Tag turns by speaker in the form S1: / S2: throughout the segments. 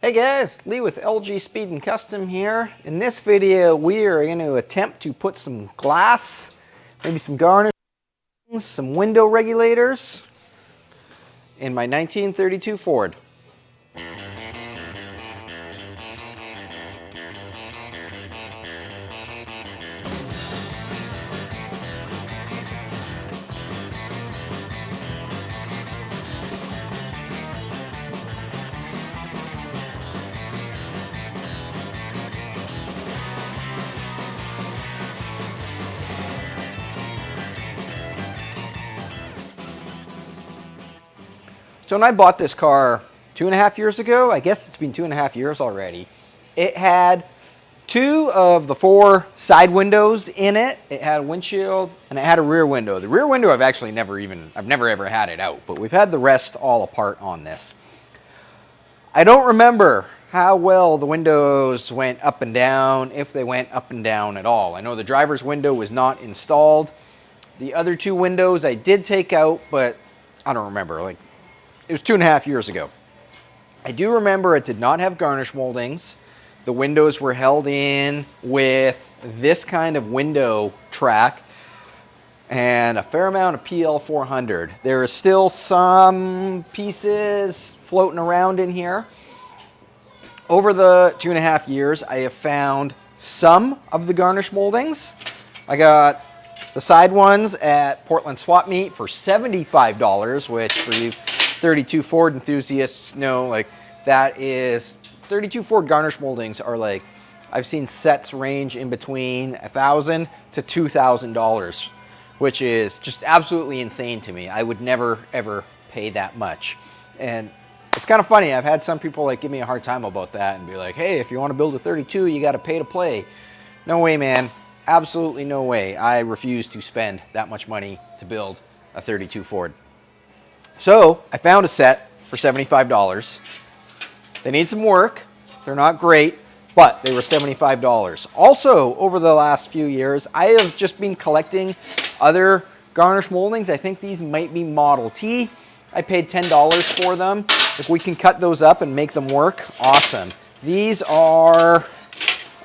S1: Hey guys, Lee with LG Speed and Custom here. In this video, we are going to attempt to put some glass, maybe some garnish, some window regulators in my 1932 Ford. So when I bought this car 2.5 years ago, I guess it's been 2.5 years already, it had 2 of the 4 side windows in it. It had a windshield and it had a rear window. The rear window I've never ever had it out, but we've had the rest all apart on this. I don't remember how well the windows went up and down, if they went up and down at all. I know the driver's window was not installed. The other 2 windows I did take out, but I don't remember. It was 2.5 years ago. I do remember it did not have garnish moldings. The windows were held in with this kind of window track and a fair amount of PL 400. There are still some pieces floating around in here. Over the 2.5 years, I have found some of the garnish moldings. I got the side ones at Portland Swap Meet for $75, which for you 32 Ford enthusiasts know, that is 32 Ford garnish moldings are I've seen sets range in between $1,000 to $2,000, which is just absolutely insane to me. I would never ever pay that much. And it's kind of funny, I've had some people give me a hard time about that and be like, hey, if you want to build a 32, you got to pay to play. No way, man. Absolutely no way. I refuse to spend that much money to build a 32 Ford. So I found a set for $75. They need some work. They're not great, but they were $75. Also, over the last few years, I have just been collecting other garnish moldings. I think these might be Model T. I paid $10 for them. If we can cut those up and make them work, awesome. These are,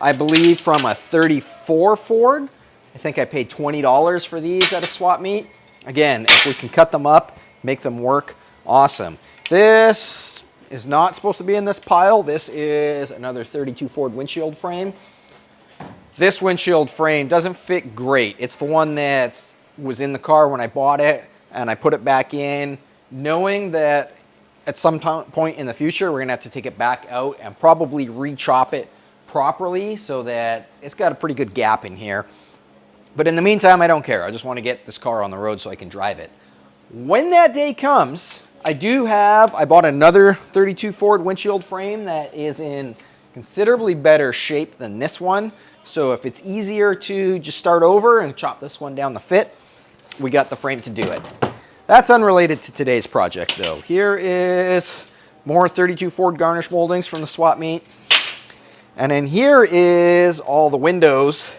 S1: I believe, from a 34 Ford. I think I paid $20 for these at a swap meet. Again, if we can cut them up, make them work, awesome. This is not supposed to be in this pile. This is another 32 Ford windshield frame. This windshield frame doesn't fit great. It's the one that was in the car when I bought it, and I put it back in, knowing that at some point in the future, we're gonna have to take it back out and probably re-chop it properly so that it's got a pretty good gap in here. But in the meantime, I don't care. I just want to get this car on the road so I can drive it. When that day comes, I bought another 32 Ford windshield frame that is in considerably better shape than this one. So if it's easier to just start over and chop this one down to fit, we got the frame to do it. That's unrelated to today's project though. Here is more 32 Ford garnish moldings from the swap meet. And then here is all the windows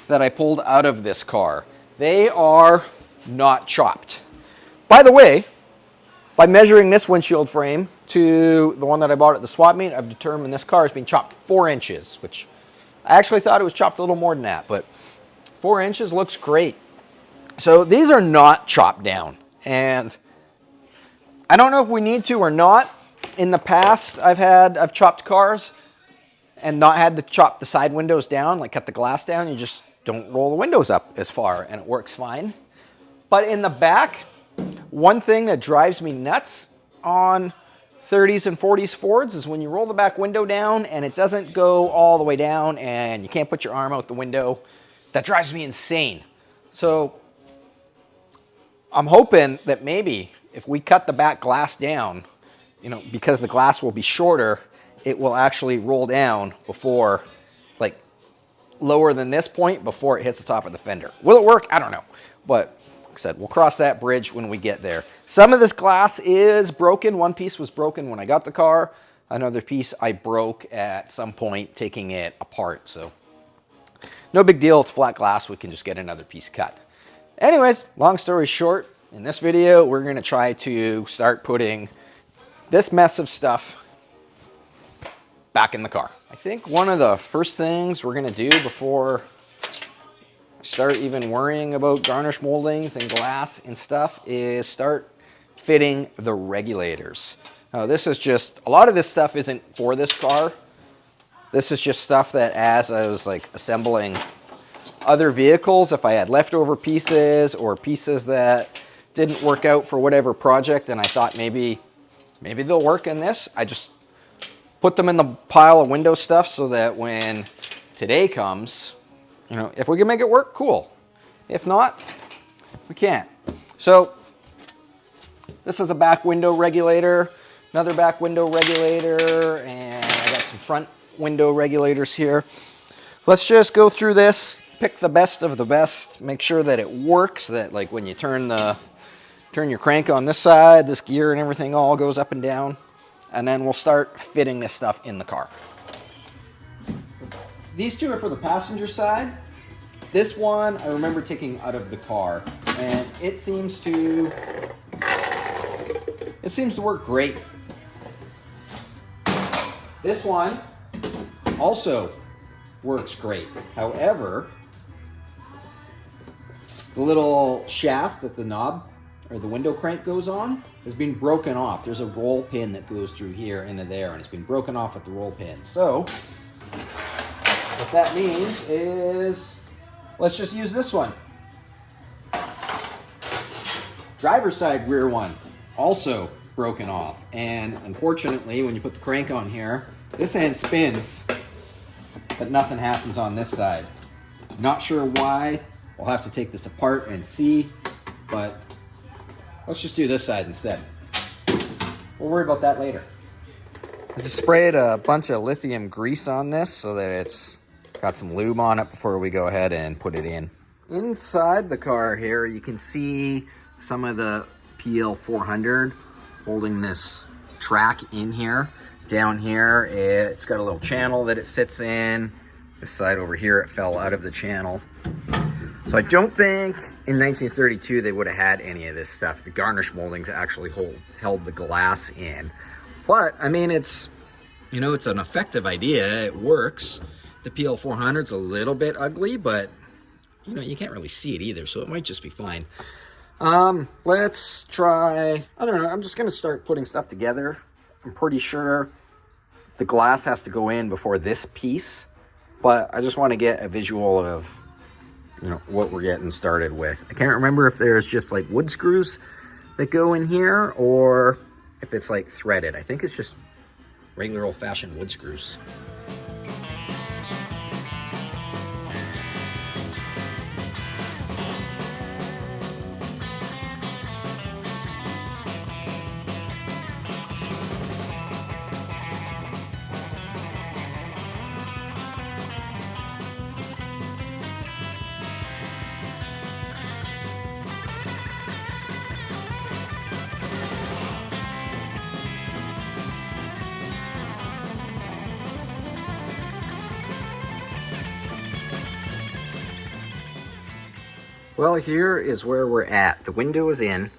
S1: that I pulled out of this car. They are not chopped. By the way, by measuring this windshield frame to the one that I bought at the swap meet, I've determined this car has been chopped 4 inches, which I actually thought it was chopped a little more than that, but 4 inches looks great. So these are not chopped down, and I don't know if we need to or not. In the past, I've chopped cars and not had to chop the side windows down, cut the glass down. You just don't roll the windows up as far, and it works fine. But in the back, one thing that drives me nuts on 30s and 40s Fords is when you roll the back window down and it doesn't go all the way down and you can't put your arm out the window. That drives me insane. So I'm hoping that maybe if we cut the back glass down, because the glass will be shorter, it will actually roll down before, lower than this point before it hits the top of the fender. Will it work? I don't know. But like I said, we'll cross that bridge when we get there. Some of this glass is broken. One piece was broken when I got the car. Another piece I broke at some point taking it apart. So no big deal. It's flat glass. We can just get another piece cut. Anyways, long story short, in this video, we're going to try to start putting this mess of stuff back in the car. I think one of the first things we're gonna do before I start even worrying about garnish moldings and glass and stuff is start fitting the regulators. Now this is just, a lot of this stuff isn't for this car. This is just stuff that as I was like assembling other vehicles, if I had leftover pieces or pieces that didn't work out for whatever project and I thought maybe they'll work in this, I just put them in the pile of window stuff so that when today comes, you know, if we can make it work, cool. If not, we can't. So this is a back window regulator, another back window regulator, and I got some front window regulators here. Let's just go through this, pick the best of the best, make sure that it works, that like when you turn your crank on this side, this gear and everything all goes up and down, and then we'll start fitting this stuff in the car. These two are for the passenger side. This one I remember taking out of the car, and it seems to work great. This one also works great. However, the little shaft that the knob or the window crank goes on has been broken off. There's a roll pin that goes through here into there, and it's been broken off with the roll pin. So what that means is let's just use this one. Driver's side rear one also broken off, and unfortunately when you put the crank on here, this hand spins but nothing happens on this side. Not sure why. We'll have to take this apart and see, but let's just do this side instead. We'll worry about that later. I just sprayed a bunch of lithium grease on this so that it's got some lube on it before we go ahead and put it in. Inside the car here, you can see some of the PL400 holding this track in here. Down here, it's got a little channel that it sits in. This side over here, it fell out of the channel. So I don't think in 1932 they would have had any of this stuff. The garnish moldings actually held the glass in. But, I mean, it's, you know, it's an effective idea. It works. The PL400's a little bit ugly, but, you know, you can't really see it either, so it might just be fine. Let's try, I don't know, I'm just going to start putting stuff together. I'm pretty sure the glass has to go in before this piece, but I just want to get a visual of, you know, what we're getting started with. I can't remember if there's just like wood screws that go in here or if it's like threaded. I think it's just regular old-fashioned wood screws. Well, here is where we're at. The window is in,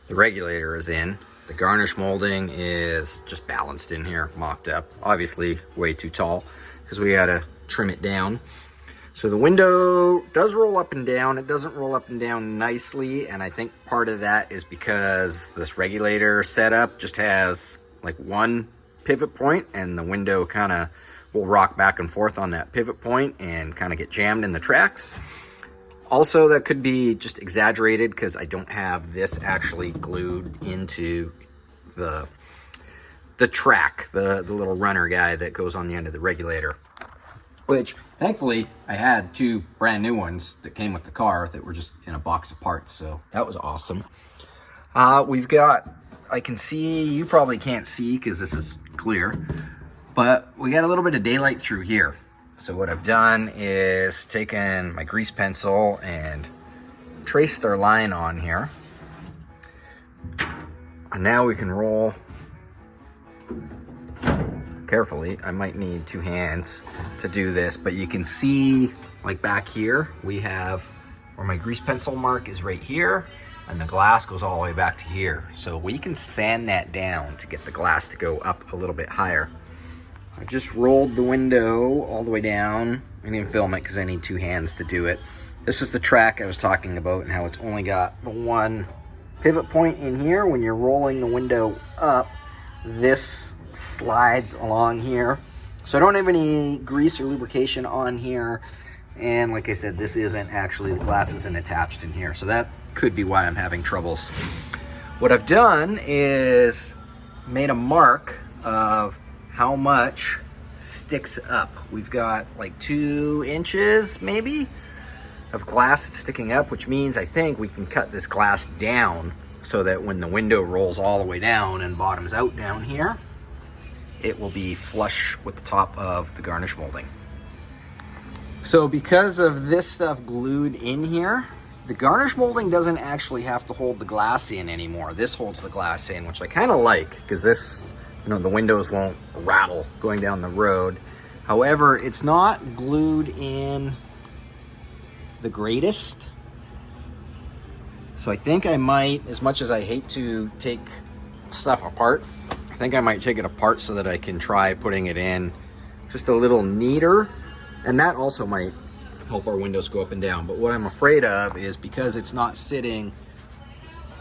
S1: the regulator is in, the garnish molding is just balanced in here, mocked up. Obviously way too tall because we gotta trim it down. So the window does roll up and down. It doesn't roll up and down nicely, and I think part of that is because this regulator setup just has like one pivot point, and the window kind of will rock back and forth on that pivot point and kind of get jammed in the tracks. Also, that could be just exaggerated because I don't have this actually glued into the track, the little runner guy that goes on the end of the regulator, which thankfully I had two brand new ones that came with the car that were just in a box of parts, so that was awesome. We've got, I can see, you probably can't see because this is clear, but we got a little bit of daylight through here. So what I've done is taken my grease pencil and traced our line on here. And now we can roll carefully. I might need two hands to do this, but you can see like back here, we have where my grease pencil mark is right here, and the glass goes all the way back to here. So we can sand that down to get the glass to go up a little bit higher. I just rolled the window all the way down. I didn't film it because I need 2 hands to do it. This is the track I was talking about and how it's only got the one pivot point in here. When you're rolling the window up, this slides along here. So I don't have any grease or lubrication on here. And like I said, this isn't actually, the glass isn't attached in here. So that could be why I'm having troubles. What I've done is made a mark of how much sticks up. We've got like 2 inches maybe of glass that's sticking up, which means I think we can cut this glass down so that when the window rolls all the way down and bottoms out down here, it will be flush with the top of the garnish molding. So because of this stuff glued in here, the garnish molding doesn't actually have to hold the glass in anymore. This holds the glass in, which I kind of like, because this, you know, the windows won't rattle going down the road. However, it's not glued in the greatest. So I think I might, as much as I hate to take stuff apart, I think I might take it apart so that I can try putting it in just a little neater. And that also might help our windows go up and down. But what I'm afraid of is because it's not sitting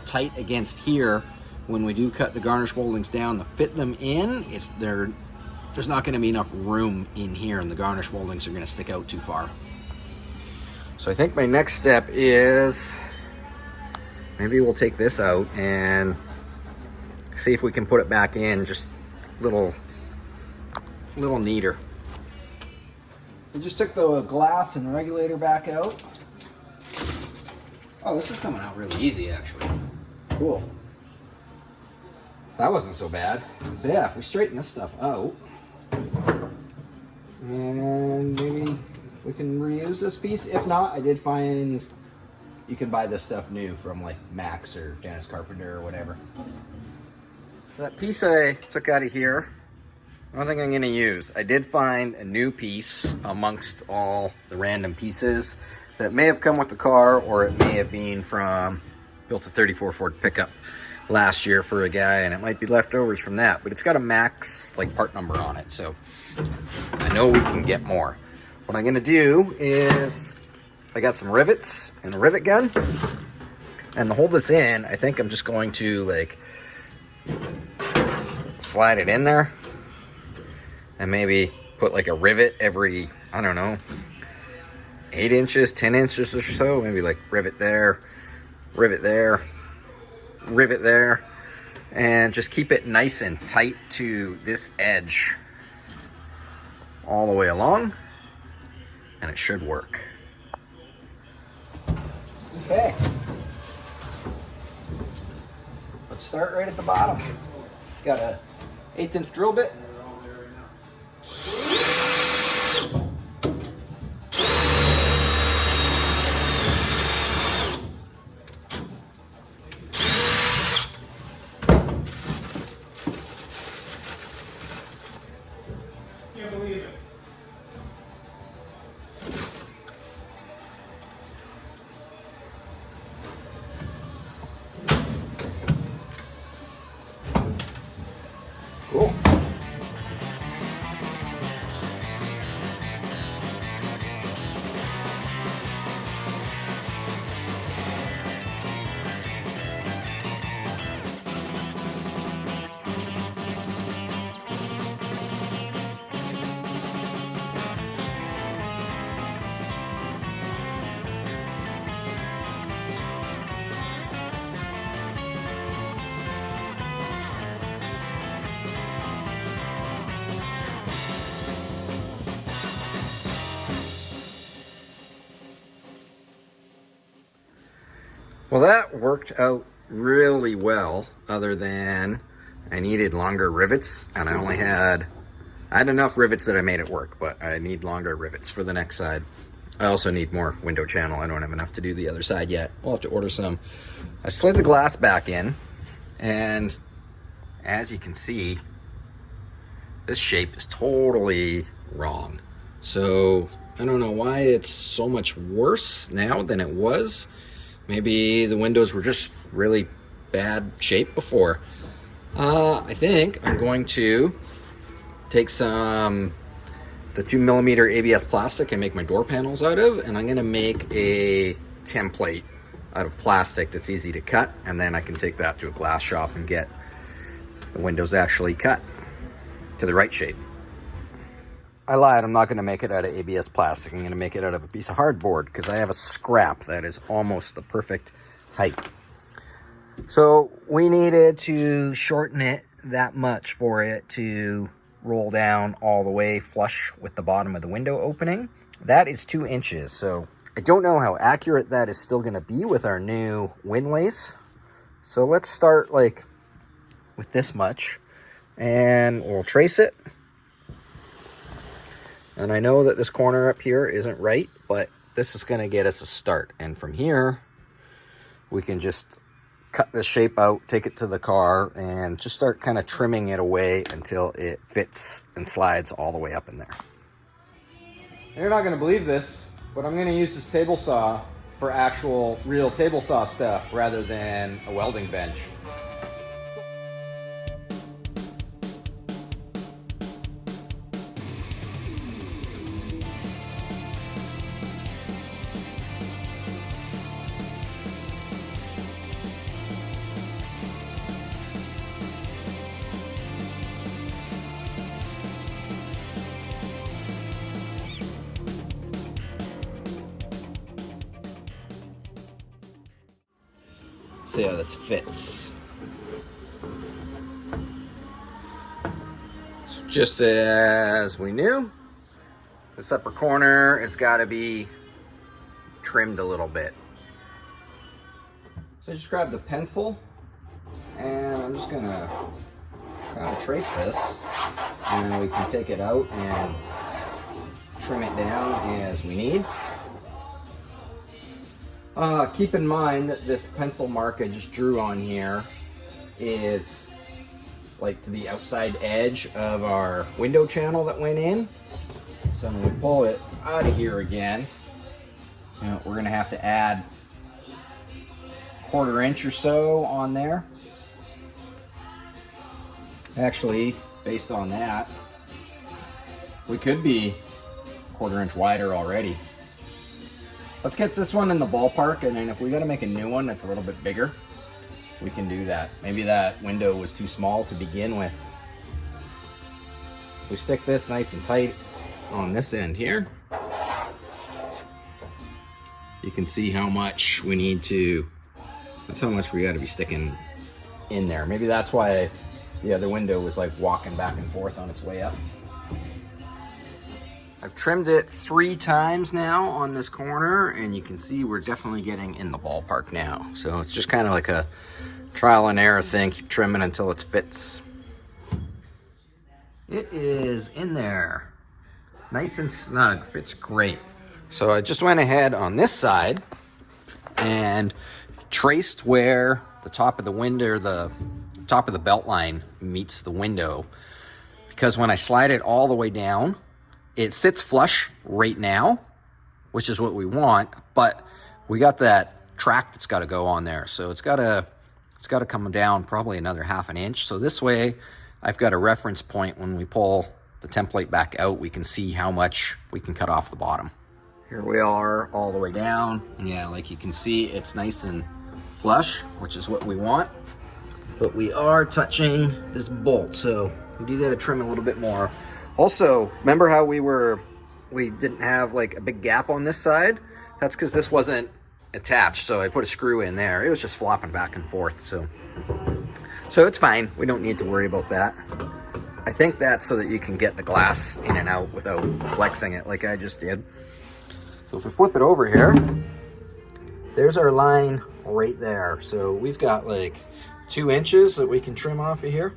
S1: tight against here, when we do cut the garnish moldings down to fit them in, there's not going to be enough room in here, and the garnish moldings are going to stick out too far. So I think my next step is maybe we'll take this out and see if we can put it back in just a little neater. I just took the glass and regulator back out. Oh, this is coming out really easy actually. Cool. That wasn't so bad. So yeah, if we straighten this stuff out, and maybe we can reuse this piece. If not, I did find you can buy this stuff new from like Max or Dennis Carpenter or whatever. That piece I took out of here, I don't think I'm gonna use. I did find a new piece amongst all the random pieces that may have come with the car, or it may have been from, built a 34 Ford pickup last year for a guy, and it might be leftovers from that, but it's got a Max like part number on it, so I know we can get more. What I'm gonna do is, I got some rivets and a rivet gun, and to hold this in, I think I'm just going to like slide it in there and maybe put like a rivet every, I don't know, 8 inches, 10 inches or so, maybe like rivet there, rivet there, rivet there, and just keep it nice and tight to this edge all the way along, and it should work. Okay, let's start right at the bottom. Got a 1/8 inch drill bit.
S2: Can't believe it.
S1: Cool. Well, that worked out really well, other than I needed longer rivets, and I had enough rivets that I made it work, but I need longer rivets for the next side. I also need more window channel. I don't have enough to do the other side yet. We'll have to order some. I slid the glass back in, and as you can see, this shape is totally wrong. So I don't know why it's so much worse now than it was. Maybe the windows were just really bad shape before. I think I'm going to take some the 2mm ABS plastic and make my door panels out of, and I'm gonna make a template out of plastic that's easy to cut, and then I can take that to a glass shop and get the windows actually cut to the right shape. I lied, I'm not gonna make it out of ABS plastic. I'm gonna make it out of a piece of hardboard because I have a scrap that is almost the perfect height. So we needed to shorten it that much for it to roll down all the way flush with the bottom of the window opening. That is 2 inches. So I don't know how accurate that is still gonna be with our new windlace. So let's start like with this much and we'll trace it. And I know that this corner up here isn't right, but this is gonna get us a start. And from here, we can just cut this shape out, take it to the car, and just start kind of trimming it away until it fits and slides all the way up in there. You're not gonna believe this, but I'm gonna use this table saw for actual real table saw stuff rather than a welding bench. See how this fits. So just as we knew, this upper corner has got to be trimmed a little bit. So I just grabbed a pencil and I'm just gonna kind of trace this, and we can take it out and trim it down as we need. Keep in mind that this pencil mark I just drew on here is like to the outside edge of our window channel that went in. So when we pull it out of here again, you know, we're gonna have to add a 1/4 inch or so on there. Actually, based on that, we could be a 1/4 inch wider already. Let's get this one in the ballpark, and then if we gotta make a new one that's a little bit bigger, we can do that. Maybe that window was too small to begin with. If we stick this nice and tight on this end here, you can see how much we need to, that's how much we gotta be sticking in there. Maybe that's why the other window was like walking back and forth on its way up. I've trimmed it 3 times now on this corner, and you can see we're definitely getting in the ballpark now. So it's just kind of like a trial and error thing. Keep trimming until it fits. It is in there. Nice and snug, fits great. So I just went ahead on this side and traced where the top of the window, the top of the belt line meets the window. Because when I slide it all the way down, it sits flush right now, which is what we want, but we got that track that's got to go on there. So it's got to come down probably another 1/2 inch. So this way I've got a reference point. When we pull the template back out, we can see how much we can cut off the bottom. Here we are all the way down. And yeah, like you can see, it's nice and flush, which is what we want. But we are touching this bolt, so we do got to trim a little bit more. Also, remember how we didn't have like a big gap on this side? That's because this wasn't attached, so I put a screw in there. It was just flopping back and forth, so it's fine. We don't need to worry about that. I think that's so that you can get the glass in and out without flexing it like I just did. So if we flip it over here, there's our line right there. So we've got like 2 inches that we can trim off of here.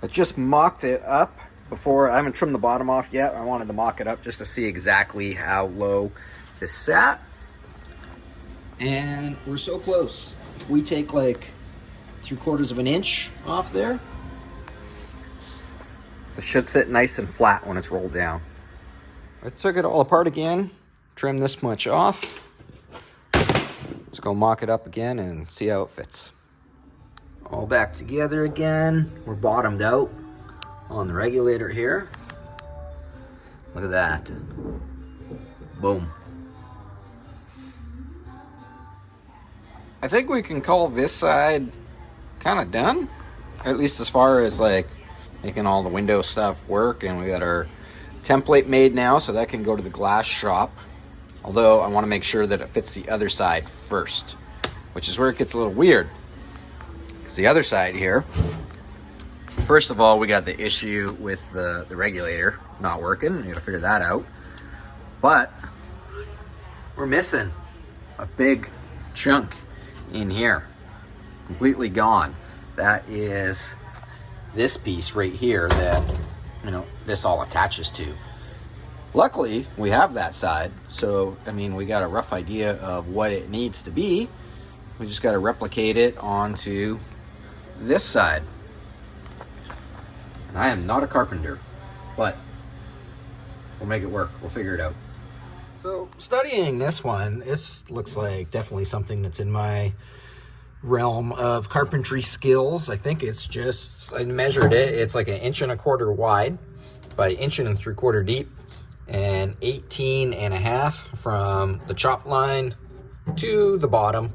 S1: I just mocked it up before. I haven't trimmed the bottom off yet. I wanted to mock it up just to see exactly how low this sat. And we're so close. If we take like 3/4 of an inch off there, this should sit nice and flat when it's rolled down. I took it all apart again, trimmed this much off. Let's go mock it up again and see how it fits. All back together again. We're bottomed out. on the regulator here. Look at that. Boom. I think we can call this side kind of done, at least as far as like making all the window stuff work, and we got our template made now, so that can go to the glass shop. Although I want to make sure that it fits the other side first, which is where it gets a little weird. Because the other side here, first of all, we got the issue with the regulator not working. We got to figure that out. But we're missing a big chunk in here, completely gone. That is this piece right here that, you know, this all attaches to. Luckily, we have that side, so I mean, we got a rough idea of what it needs to be. We just got to replicate it onto this side. And I am not a carpenter, but we'll make it work. We'll figure it out. So studying this one, this looks like definitely something that's in my realm of carpentry skills. I think it's just, I measured it, it's like 1.25 inches wide by 1.75 inches deep, and 18.5 from the chop line to the bottom.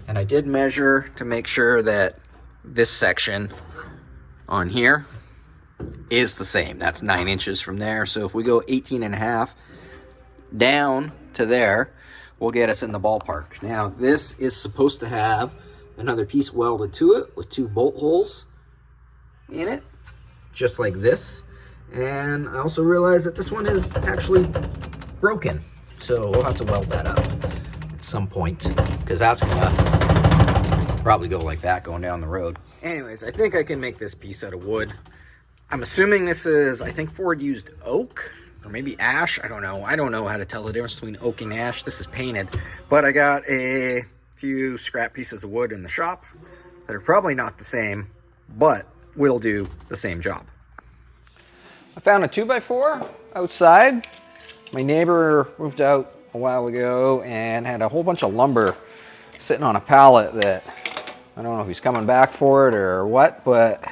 S1: And I did measure to make sure that this section on here is the same. That's 9 inches from there. So if we go 18.5 down to there, will get us in the ballpark. Now this is supposed to have another piece welded to it with 2 bolt holes in it, just like this. And I also realized that this one is actually broken, so we'll have to weld that up at some point, because that's gonna probably go like that going down the road. Anyways, I think I can make this piece out of wood. I'm assuming this is, I think Ford used oak or maybe ash. I don't know. I don't know how to tell the difference between oak and ash. This is painted, but I got a few scrap pieces of wood in the shop that are probably not the same, but will do the same job. I found a 2x4 outside. My neighbor moved out a while ago and had a whole bunch of lumber sitting on a pallet that I don't know if he's coming back for it or what, but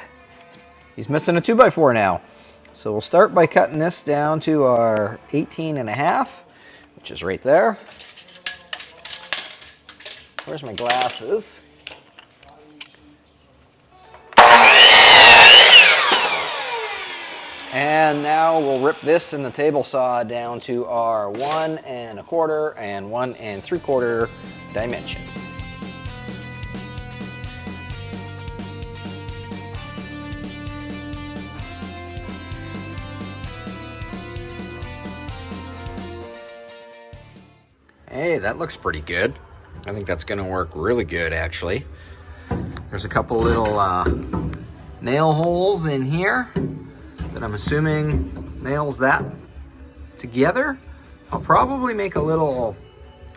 S1: he's missing a 2x4 now. So we'll start by cutting this down to our 18.5, which is right there. Where's my glasses? And now we'll rip this in the table saw down to our 1.25 and 1.75 dimensions. Hey, that looks pretty good. I think that's gonna work really good, actually. There's a couple little nail holes in here that I'm assuming nails that together. I'll probably make a little,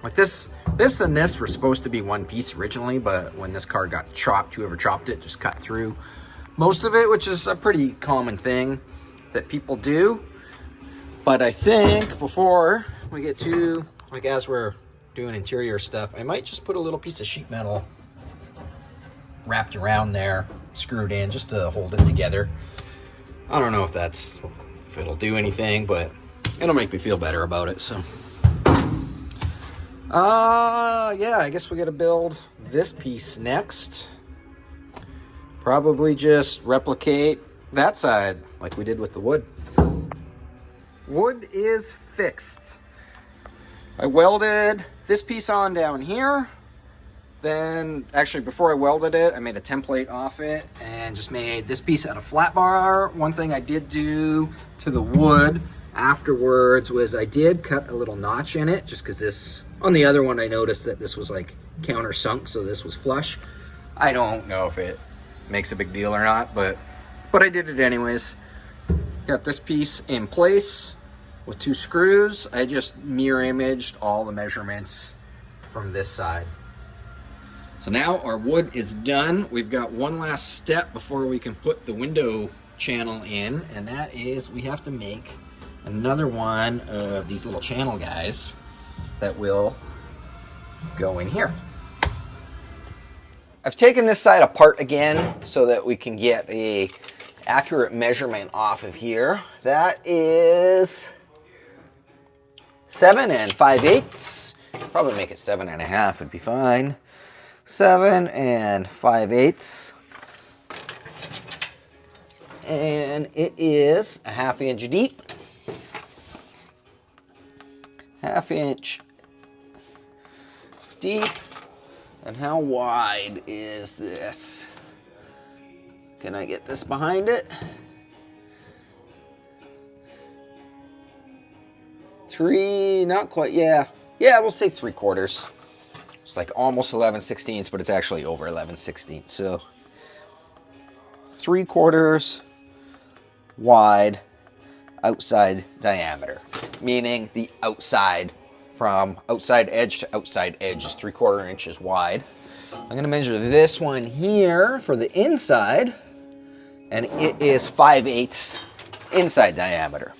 S1: like this and this were supposed to be one piece originally, but when this car got chopped, whoever chopped it just cut through most of it, which is a pretty common thing that people do. But I think before we get to, like, as we're doing interior stuff, I might just put a little piece of sheet metal wrapped around there, screwed in just to hold it together. I don't know if it'll do anything, but it'll make me feel better about it. So yeah, I guess we gotta build this piece next. Probably just replicate that side like we did with the wood. Wood is fixed. I welded this piece on down here. Then, actually, before I welded it, I made a template off it and just made this piece out of flat bar. One thing I did do to the wood afterwards was I did cut a little notch in it, just because this, on the other one, I noticed that this was like countersunk, so this was flush. I don't know if it makes a big deal or not, but I did it anyways. Got this piece in place with 2 screws. I just mirror imaged all the measurements from this side. So now our wood is done. We've got one last step before we can put the window channel in, and that is we have to make another one of these little channel guys that will go in here. I've taken this side apart again so that we can get a accurate measurement off of here. That is 7 5/8. Probably make it 7 1/2 would be fine. 7 5/8. And it is a 1/2 inch deep. 1/2 inch deep. And how wide is this? Can I get this behind it? 3, not quite, yeah. Yeah, we'll say 3/4. It's like almost 11/16, but it's actually over 11/16. So 3/4 wide outside diameter, meaning the outside, from outside edge to outside edge, is 3/4 inches wide. I'm gonna measure this one here for the inside, and it is 5/8 inside diameter.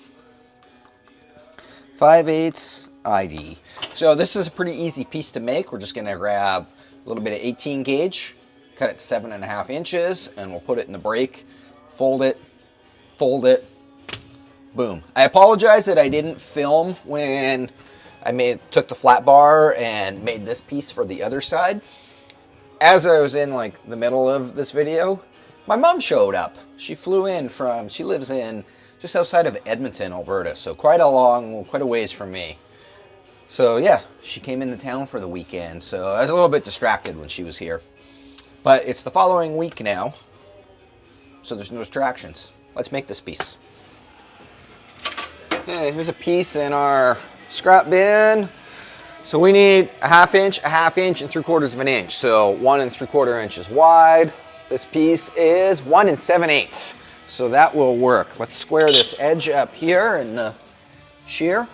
S1: 5/8 ID. So this is a pretty easy piece to make. We're just gonna grab a little bit of 18 gauge, cut it 7 1/2 inches, and we'll put it in the brake, fold it, boom. I apologize that I didn't film when I took the flat bar and made this piece for the other side. As I was in like the middle of this video, my mom showed up. She flew in she lives in just outside of Edmonton, Alberta, so quite a ways from me. So yeah, she came into town for the weekend, so I was a little bit distracted when she was here. But it's the following week now, so there's no distractions. Let's make this piece. Okay, here's a piece in our scrap bin. So we need a 1/2 inch, a 1/2 inch, and 3/4 inch. So 1 3/4 inches wide. This piece is 1 7/8. So that will work. Let's square this edge up here and shear.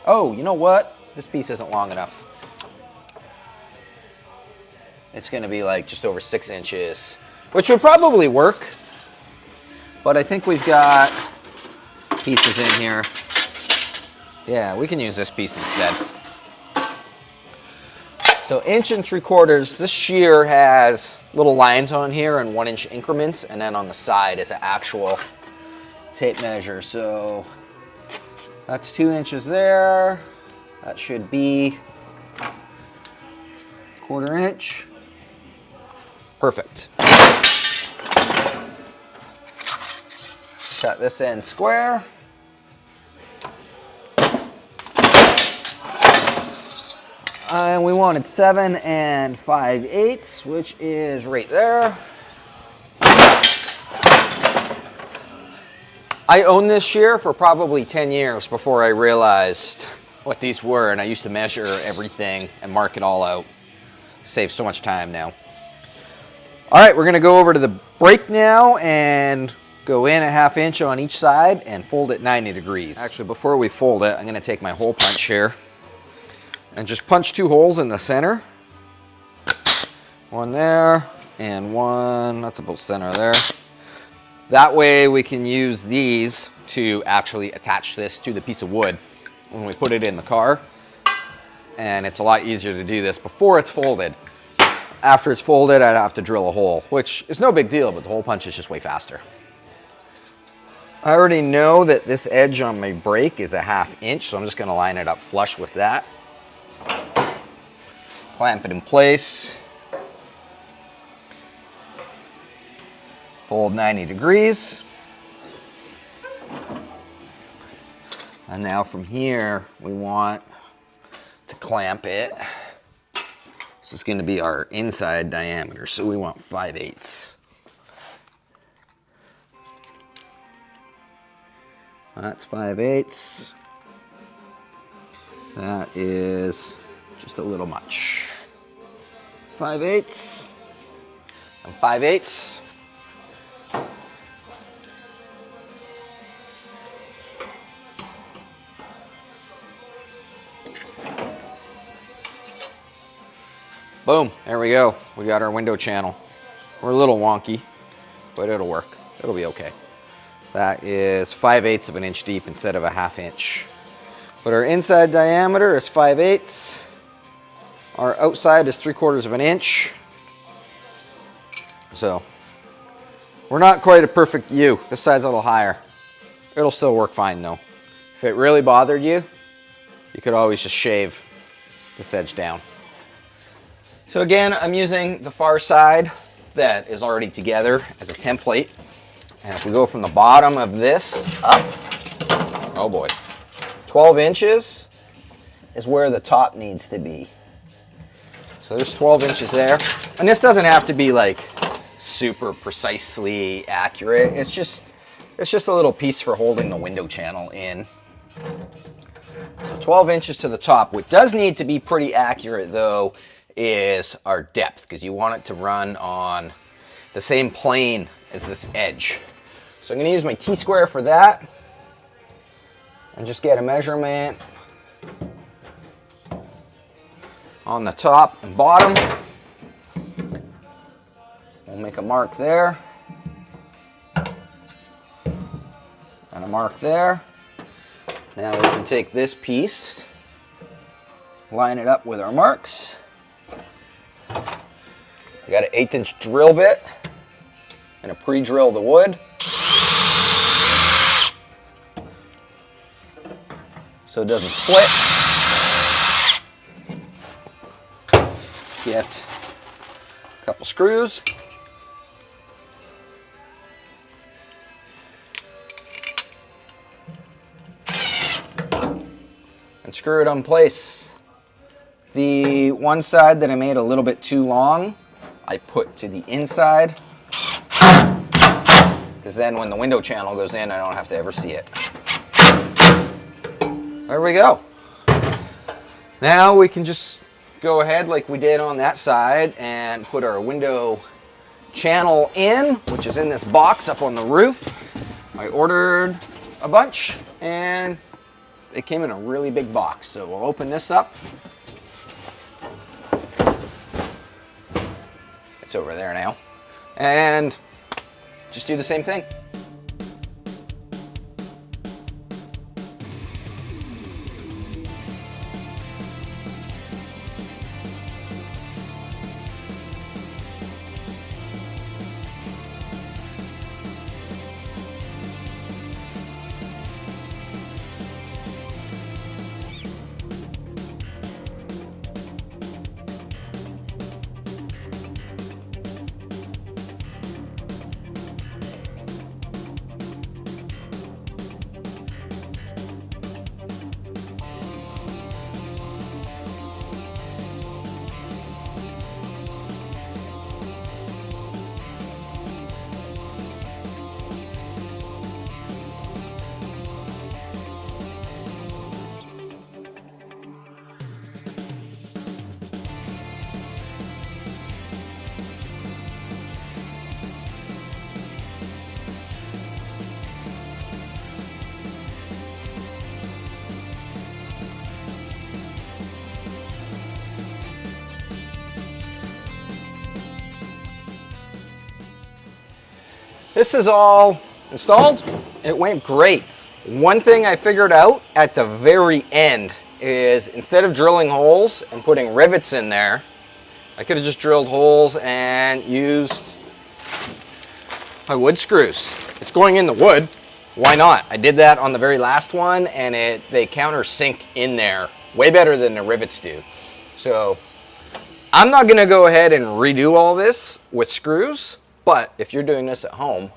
S1: Oh, you know what? This piece isn't long enough. It's gonna be like just over 6 inches, which would probably work. But I think we've got pieces in here. Yeah, we can use this piece instead. So 1 3/4. This shear has little lines on here and 1 inch increments, and then on the side is an actual tape measure. So that's 2 inches there. That should be 1/4 inch. Perfect. Cut this end square. And we wanted 7 5/8, which is right there. I owned this shear for probably 10 years before I realized what these were, and I used to measure everything and mark it all out. Saves so much time now. All right, we're gonna go over to the brake now and go in a 1/2 inch on each side and fold it 90 degrees. Actually, before we fold it, I'm gonna take my hole punch here and just punch 2 holes in the center. One there and one, that's about center there. That way we can use these to actually attach this to the piece of wood when we put it in the car. And it's a lot easier to do this before it's folded. After it's folded, I'd have to drill a hole, which is no big deal, but the hole punch is just way faster. I already know that this edge on my brake is a 1/2 inch, so I'm just gonna line it up flush with that. Clamp it in place. Fold 90 degrees. And now from here, we want to clamp it. This is going to be our inside diameter, so we want 5/8. That's 5/8. That is just a little much. 5/8 and 5/8. Boom, there we go. We got our window channel. We're a little wonky, but it'll work. It'll be okay. That is 5/8 of an inch deep instead of a 1/2 inch. But our inside diameter is 5/8. Our outside is 3/4 of an inch. So We're not quite a perfect U. This side's a little higher. It'll still work fine though. If it really bothered you, you could always just shave this edge down. So again, I'm using the far side that is already together as a template. And if we go from the bottom of this up, oh boy, 12 inches is where the top needs to be. So there's 12 inches there. And this doesn't have to be like super precisely accurate. It's just a little piece for holding the window channel in. So 12 inches to the top. What does need to be pretty accurate though is our depth, because you want it to run on the same plane as this edge. So I'm going to use my T-square for that and just get a measurement on the top and bottom. We'll make a mark there and a mark there. Now we can take this piece, line it up with our marks. I got an 1/8 inch drill bit and a pre-drill the wood. So it doesn't split. Get a couple screws. And screw it in place. The one side that I made a little bit too long, I put to the inside, because then when the window channel goes in, I don't have to ever see it. There we go. Now we can just go ahead like we did on that side and put our window channel in, which is in this box up on the roof. I ordered a bunch and they came in a really big box. So we'll open this up. It's over there now. And just do the same thing. This is all installed. It went great. One thing I figured out at the very end is instead of drilling holes and putting rivets in there, I could have just drilled holes and used my wood screws. It's going in the wood. Why not? I did that on the very last one and they countersink in there way better than the rivets do. So I'm not gonna go ahead and redo all this with screws. But if you're doing this at home,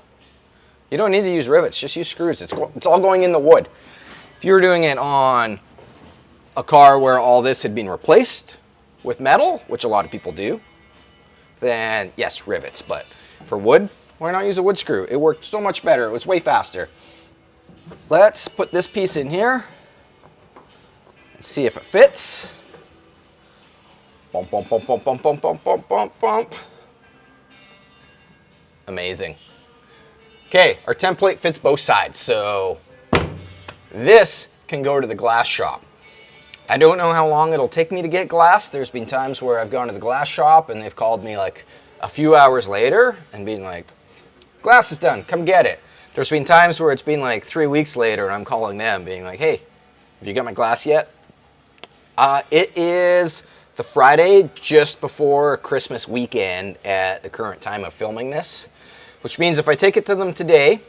S1: you don't need to use rivets, just use screws. It's all going in the wood. If you were doing it on a car where all this had been replaced with metal, which a lot of people do, then yes, rivets. But for wood, why not use a wood screw? It worked so much better. It was way faster. Let's put this piece in here and see if it fits. Bump, bump, bump, bump, bump, bump, bump, bump, bump, bump. Amazing. Okay, our template fits both sides, so this can go to the glass shop. I don't know how long it'll take me to get glass. There's been times where I've gone to the glass shop and they've called me like a few hours later and been like, glass is done, come get it. There's been times where it's been like 3 weeks later and I'm calling them being like, hey, have you got my glass yet? It is the Friday just before Christmas weekend at the current time of filming this, which means if I take it to them today,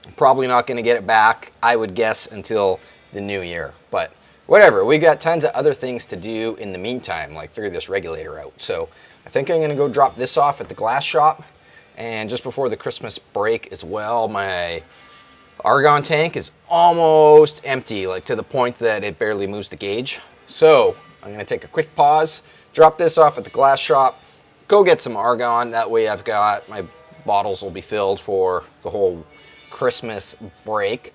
S1: I'm probably not going to get it back, I would guess, until the new year. But whatever, we got tons of other things to do in the meantime, like figure this regulator out. So I think I'm going to go drop this off at the glass shop. And just before the Christmas break as well, my argon tank is almost empty, like to the point that it barely moves the gauge. So I'm going to take a quick pause, drop this off at the glass shop, go get some argon. That way I've got, my bottles will be filled for the whole Christmas break.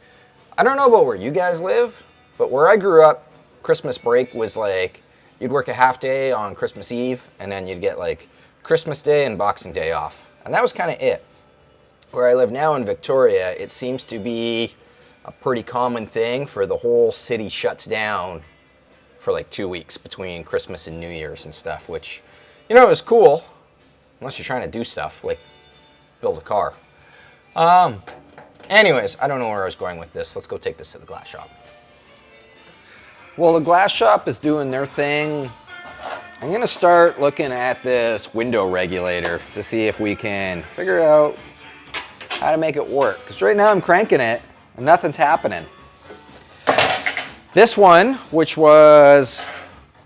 S1: I don't know about where you guys live, but where I grew up, Christmas break was like, you'd work a half day on Christmas Eve, and then you'd get like Christmas Day and Boxing Day off. And that was kind of it. Where I live now in Victoria, it seems to be a pretty common thing for the whole city shuts down for like 2 weeks between Christmas and New Year's and stuff, which, you know, is cool, unless you're trying to do stuff like build a car. Anyways, I don't know where I was going with this. Let's go take this to the glass shop. Well, the glass shop is doing their thing. I'm gonna start looking at this window regulator to see if we can figure out how to make it work. Because right now I'm cranking it and nothing's happening. This one, which was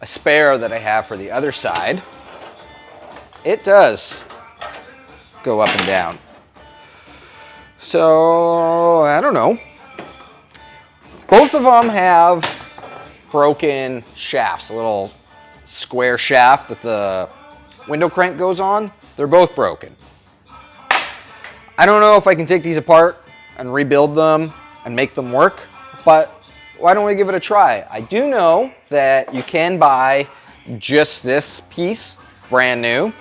S1: a spare that I have for the other side, it does go up and down. So, I don't know. Both of them have broken shafts, a little square shaft that the window crank goes on. They're both broken. I don't know if I can take these apart and rebuild them and make them work, but why don't we give it a try? I do know that you can buy just this piece brand new.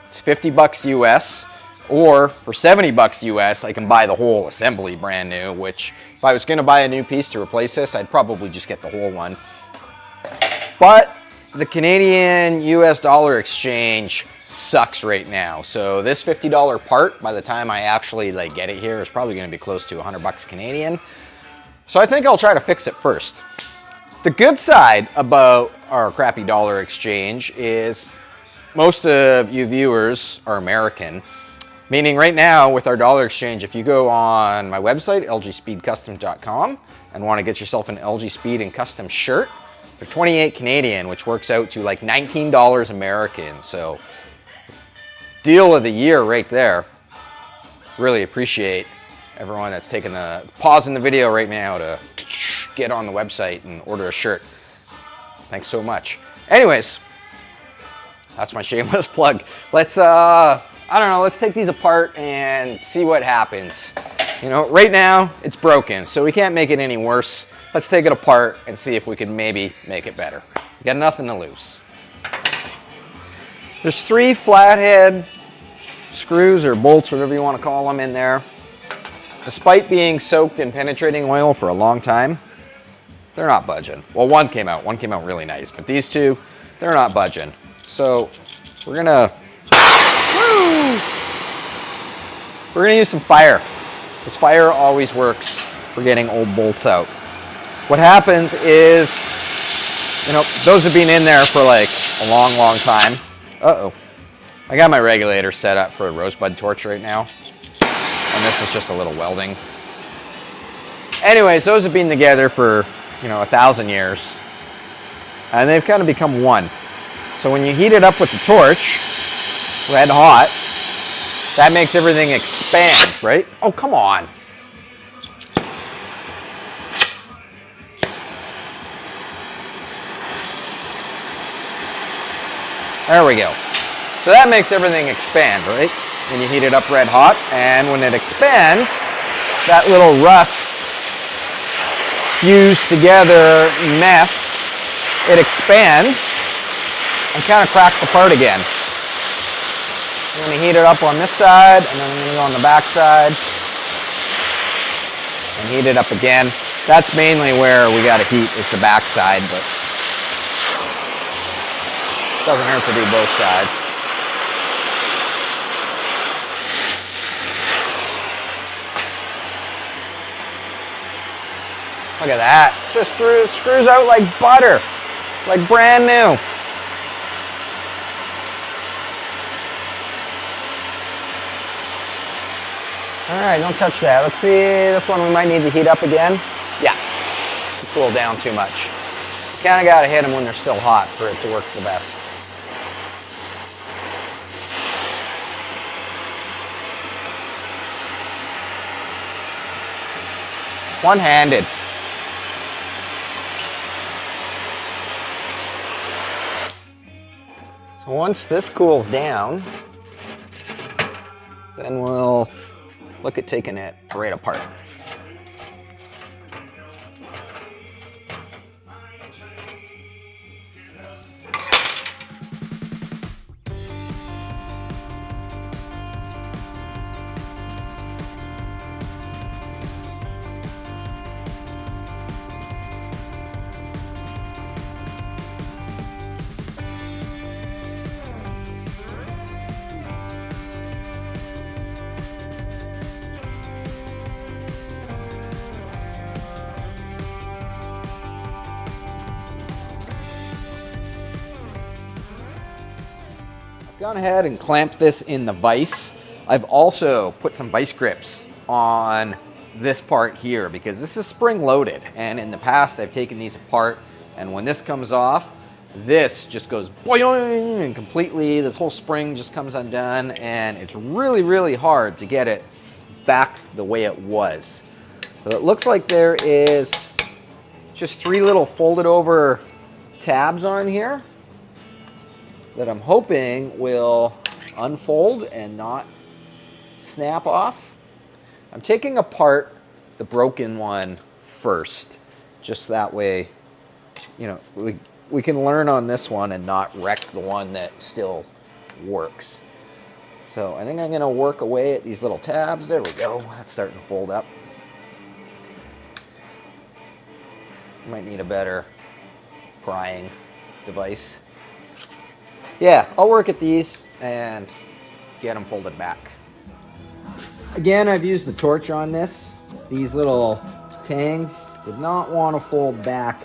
S1: It's 50 bucks US. Or for 70 bucks US, I can buy the whole assembly brand new, which if I was going to buy a new piece to replace this, I'd probably just get the whole one. But the Canadian US dollar exchange sucks right now. So this $50 part, by the time I actually get it here, is probably going to be close to 100 bucks Canadian. So I think I'll try to fix it first. The good side about our crappy dollar exchange is most of you viewers are American. Meaning right now with our dollar exchange, if you go on my website, lgspeedcustoms.com, and want to get yourself an LG Speed and Custom shirt, they're 28 Canadian, which works out to like $19 American. So deal of the year right there. Really appreciate everyone that's taking the pause in the video right now to get on the website and order a shirt. Thanks so much. Anyways, that's my shameless plug. Let's I don't know, let's take these apart and see what happens. You know, right now it's broken, so we can't make it any worse. Let's take it apart and see if we can maybe make it better. We got nothing to lose. There's 3 flathead screws or bolts, whatever you want to call them, in there. Despite being soaked in penetrating oil for a long time, they're not budging. Well, one came out really nice, but these 2, they're not budging. So we're gonna use some fire. This fire always works for getting old bolts out. What happens is, you know, those have been in there for like a long, long time. Uh-oh. I got my regulator set up for a rosebud torch right now. And this is just a little welding. Anyways, those have been together for, you know, 1,000 years. And they've kind of become one. So when you heat it up with the torch, red hot, that makes everything expand, right? Oh, come on. There we go. So that makes everything expand, right? When you heat it up red hot, and when it expands, that little rust fused together mess, it expands and kind of cracks apart again. I'm going to heat it up on this side, and then I'm going to go on the back side and heat it up again. That's mainly where we got to heat, is the back side, but it doesn't hurt to do both sides. Look at that. Just screws out like butter, like brand new. All right, don't touch that. Let's see, this one we might need to heat up again. Yeah, to cool down too much. Kind of got to hit them when they're still hot for it to work the best. One-handed. So once this cools down, then we'll look at taking it right apart. Gone ahead and clamped this in the vise. I've also put some vice grips on this part here because this is spring loaded, and in the past I've taken these apart, and when this comes off, this just goes boing, and completely this whole spring just comes undone, and it's really, really hard to get it back the way it was. So it looks like there is just 3 little folded over tabs on here that I'm hoping will unfold and not snap off. I'm taking apart the broken one first, just that way, you know, we can learn on this one and not wreck the one that still works. So I think I'm gonna work away at these little tabs. There we go, that's starting to fold up. Might need a better prying device. Yeah, I'll work at these and get them folded back. Again, I've used the torch on this. These little tangs did not want to fold back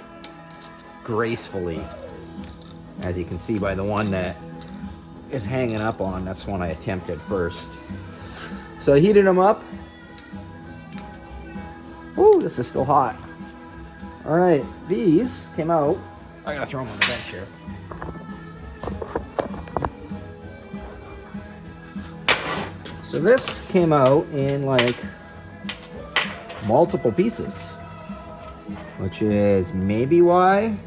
S1: gracefully. As you can see by the one that is hanging up on, that's one I attempted first. So I heated them up. Ooh, this is still hot. All right, these came out. I gotta throw them on the bench here. So this came out in like multiple pieces, which is maybe why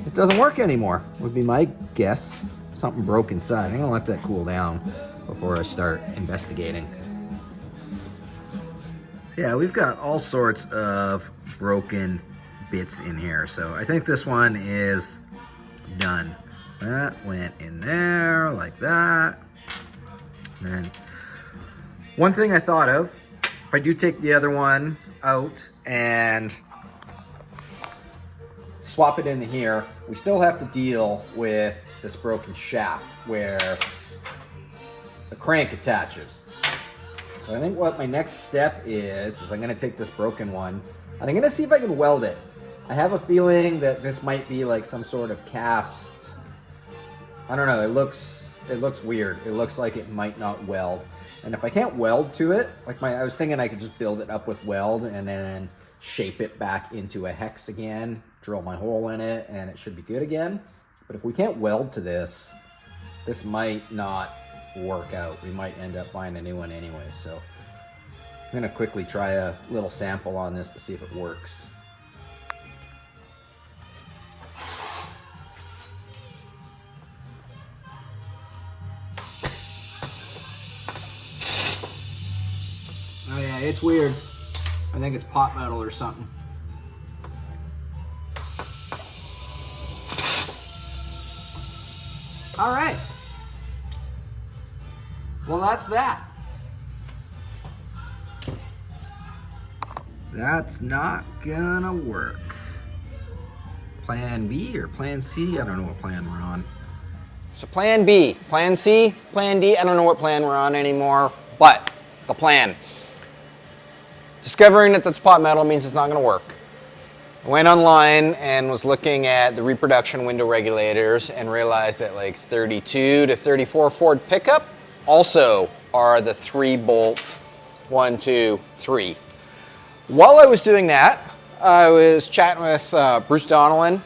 S1: it doesn't work anymore, would be my guess. Something broke inside. I'm gonna let that cool down before I start investigating. Yeah, we've got all sorts of broken bits in here. So I think this one is done. That went in there like that. And then one thing I thought of, if I do take the other one out and swap it into here, we still have to deal with this broken shaft where the crank attaches. So I think what my next step is I'm gonna take this broken one and I'm gonna see if I can weld it. I have a feeling that this might be like some sort of cast. I don't know, it looks weird. It looks like it might not weld. And if I can't weld to it, like I was thinking I could just build it up with weld and then shape it back into a hex again, drill my hole in it, and it should be good again. But if we can't weld to this, this might not work out. We might end up buying a new one anyway. So I'm gonna quickly try a little sample on this to see if it works. Oh yeah, it's weird. I think it's pot metal or something. All right. Well, that's that. That's not gonna work. Plan B or plan C? I don't know what plan we're on. So plan B, plan C, plan D, I don't know what plan we're on anymore, but the plan. Discovering that that's pot metal means it's not gonna work. I went online and was looking at the reproduction window regulators and realized that like 32 to 34 Ford pickup also are the 3-bolt 1, 2, 3. While I was doing that, I was chatting with Bruce Donnellan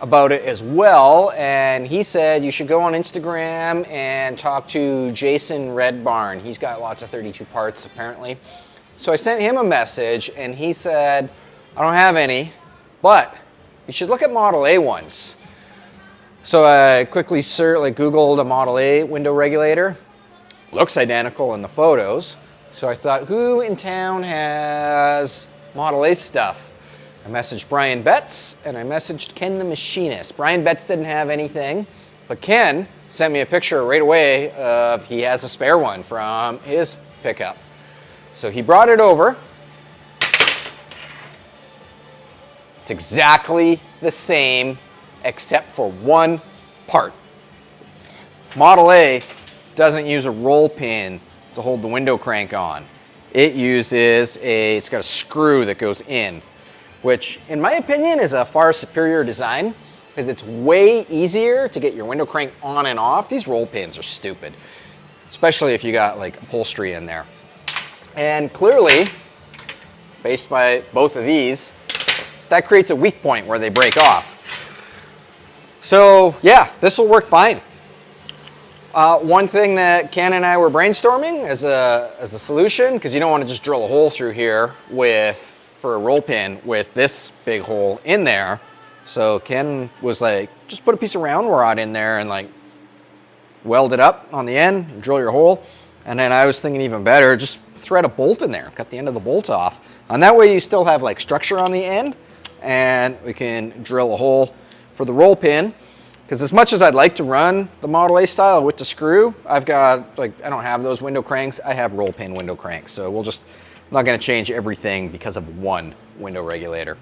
S1: about it as well, and he said you should go on Instagram and talk to Jason Red Barn. He's got lots of 32 parts apparently. So I sent him a message and he said, I don't have any, but you should look at Model A ones. So I quickly Googled a Model A window regulator. Looks identical in the photos. So I thought, who in town has Model A stuff? I messaged Brian Betts and I messaged Ken the Machinist. Brian Betts didn't have anything, but Ken sent me a picture right away of he has a spare one from his pickup. So he brought it over. It's exactly the same except for one part. Model A doesn't use a roll pin to hold the window crank on. It uses it's got a screw that goes in, which in my opinion is a far superior design because it's way easier to get your window crank on and off. These roll pins are stupid, especially if you got like upholstery in there. And clearly, based by both of these, that creates a weak point where they break off. So yeah, this will work fine. One thing that Ken and I were brainstorming as a solution, because you don't want to just drill a hole through here for a roll pin with this big hole in there. So Ken was like, just put a piece of round rod in there and like weld it up on the end, and drill your hole. And then I was thinking even better, just thread a bolt in there, cut the end of the bolt off. And that way you still have like structure on the end, and we can drill a hole for the roll pin. Because as much as I'd like to run the Model A style with the screw, I've got, like, I don't have those window cranks. I have roll pin window cranks. So I'm not going to change everything because of one window regulator.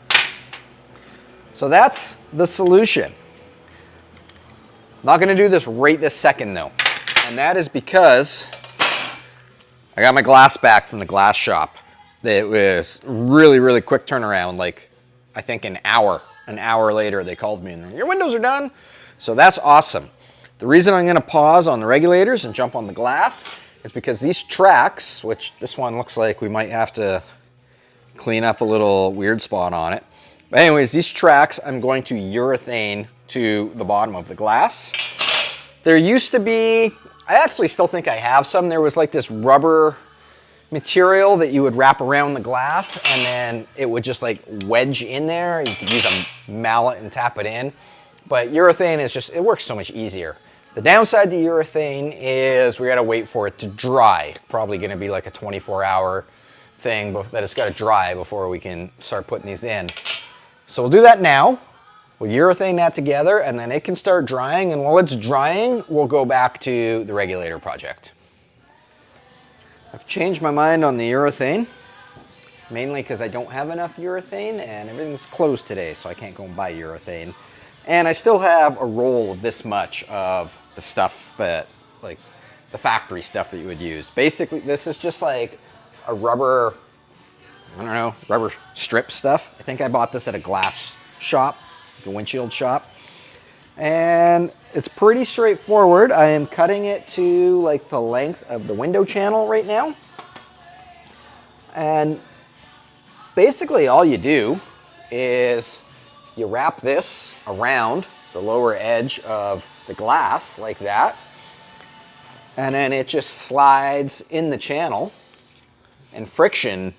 S1: So that's the solution. Not going to do this right this second though. And that is because I got my glass back from the glass shop. It was really, really quick turnaround. Like, I think an hour later they called me and your windows are done. So that's awesome. The reason I'm going to pause on the regulators and jump on the glass is because these tracks, which this one looks like we might have to clean up a little weird spot on it. But anyways, these tracks I'm going to urethane to the bottom of the glass. There used to be, I actually still think I have some. There was like this rubber material that you would wrap around the glass and then it would just like wedge in there. You could use a mallet and tap it in. But urethane is just, it works so much easier. The downside to urethane is we gotta wait for it to dry. Probably gonna be like a 24-hour thing that it's gotta dry before we can start putting these in. So we'll do that now. We'll urethane that together and then it can start drying, and while it's drying, we'll go back to the regulator project. I've changed my mind on the urethane, mainly because I don't have enough urethane and everything's closed today, so I can't go and buy urethane. And I still have a roll of this much of the stuff that, like the factory stuff that you would use. Basically, this is just like a rubber, I don't know, rubber strip stuff. I think I bought this at a glass shop, like a windshield shop. And it's pretty straightforward. I am cutting it to like the length of the window channel right now. And basically all you do is you wrap this around the lower edge of the glass like that, and then it just slides in the channel and friction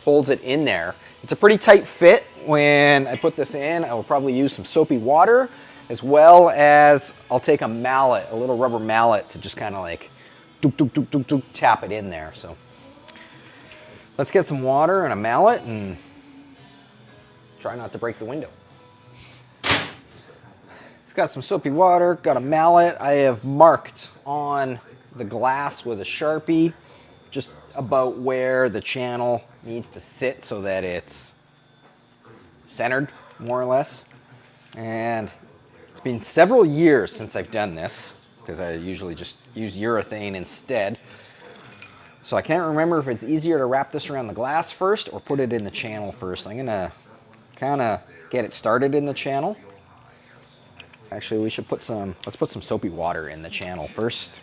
S1: holds it in there. It's a pretty tight fit. When I put this in, I will probably use some soapy water, as well as I'll take a mallet, a little rubber mallet, to just kind of like doop, doop, doop, doop, doop, tap it in there. So let's get some water and a mallet and try not to break the window. Got some soapy water, got a mallet. I have marked on the glass with a Sharpie just about where the channel needs to sit so that it's centered, more or less. And it's been several years since I've done this because I usually just use urethane instead. So I can't remember if it's easier to wrap this around the glass first or put it in the channel first. I'm gonna kind of get it started in the channel. Actually, we should let's put some soapy water in the channel first.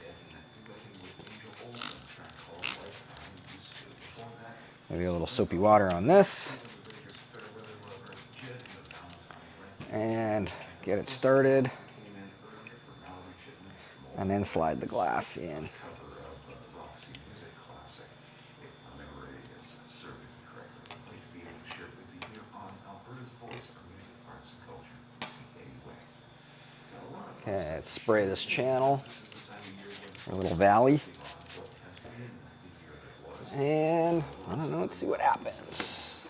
S1: Maybe a little soapy water on this. And get it started. And then slide the glass in. Okay, let's spray this channel, a little valley. And I don't know, let's see what happens.